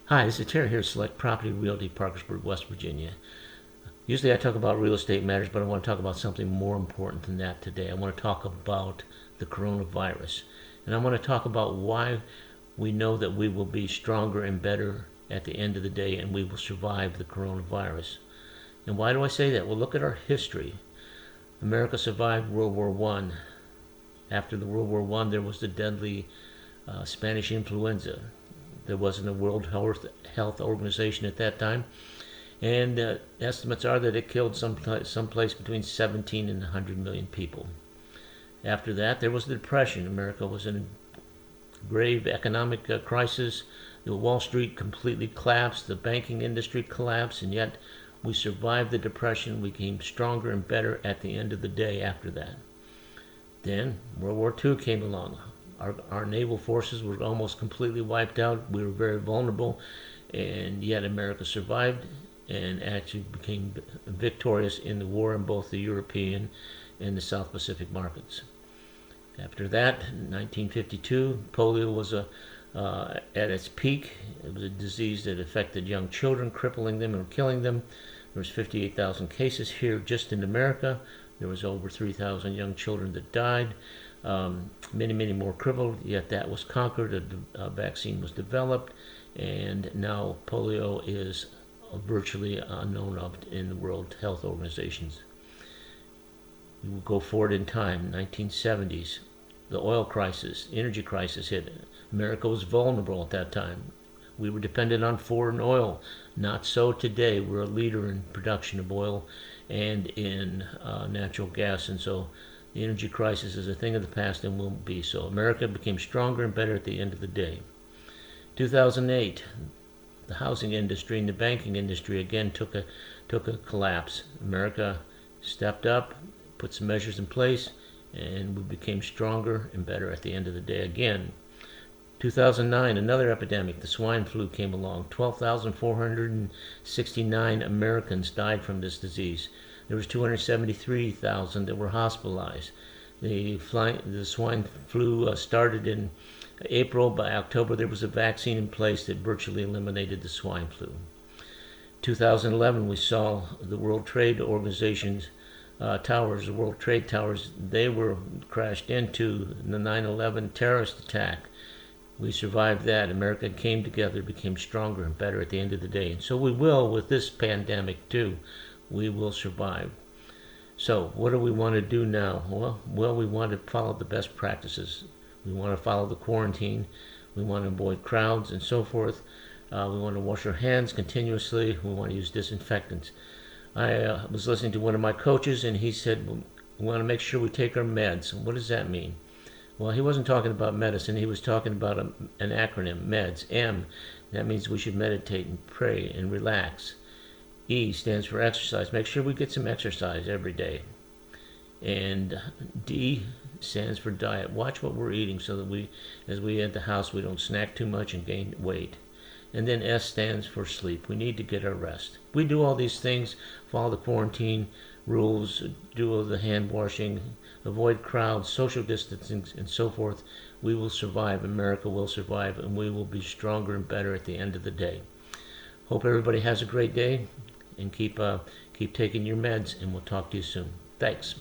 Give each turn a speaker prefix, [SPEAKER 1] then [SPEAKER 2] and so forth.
[SPEAKER 1] Hi, this is Terry here, Select Property Realty, Parkersburg, West Virginia. Usually I talk about real estate matters, but I want to talk about something more important than that today. I want to talk about the coronavirus. And I want to talk about why we know that we will be stronger and better at the end of the day and we will survive the coronavirus. And why do I say that? Well, look at our history. America survived World War I. After the World War I, there was the deadly Spanish influenza. There wasn't a World Health Organization at that time, and estimates are that it killed someplace between 17 and 100 million people. After that, there was the Depression. America was in a grave economic crisis. The Wall Street completely collapsed. The banking industry collapsed, and yet we survived the Depression. We became stronger and better at the end of the day after that. Then World War II came along. Our naval forces were almost completely wiped out. We were very vulnerable, and yet America survived and actually became victorious in the war in both the European and the South Pacific markets. After that, in 1952, polio was at its peak. It was a disease that affected young children, crippling them and killing them. There was 58,000 cases here just in America. There was over 3,000 young children that died. Many more crippled, yet that was conquered. A vaccine was developed, and now polio is virtually unknown of in the World Health Organizations. We will go forward in time. 1970s, the oil crisis, energy crisis hit. America was vulnerable at that time. We were dependent on foreign oil. Not so today. We're a leader in production of oil and in natural gas, and so the energy crisis is a thing of the past and will be so. America became stronger and better at the end of the day. 2008, the housing industry and the banking industry again took a collapse. America stepped up, put some measures in place, and we became stronger and better at the end of the day again. 2009, another epidemic, the swine flu, came along. 12,469 Americans died from this disease. There was 273,000 that were hospitalized. The swine flu started in April. By October, there was a vaccine in place that virtually eliminated the swine flu. 2011, we saw the World Trade Organization's towers, the World Trade Towers, they were crashed into the 9/11 terrorist attack. We survived that. America came together, became stronger and better at the end of the day. And so we will with this pandemic too. We will survive. So what do we want to do now? Well, we want to follow the best practices. We want to follow the quarantine. We want to avoid crowds and so forth. We want to wash our hands continuously. We want to use disinfectants. I was listening to one of my coaches, and he said, we want to make sure we take our meds. What does that mean? Well, he wasn't talking about medicine. He was talking about an acronym, MEDS. M, that means we should meditate and pray and relax. E stands for exercise. Make sure we get some exercise every day. And D stands for diet. Watch what we're eating so that as we enter the house, we don't snack too much and gain weight. And then S stands for sleep. We need to get our rest. We do all these things, follow the quarantine rules, do all the hand washing, avoid crowds, social distancing, and so forth. We will survive. America will survive, and we will be stronger and better at the end of the day. Hope everybody has a great day, and keep taking your meds, and we'll talk to you soon. Thanks.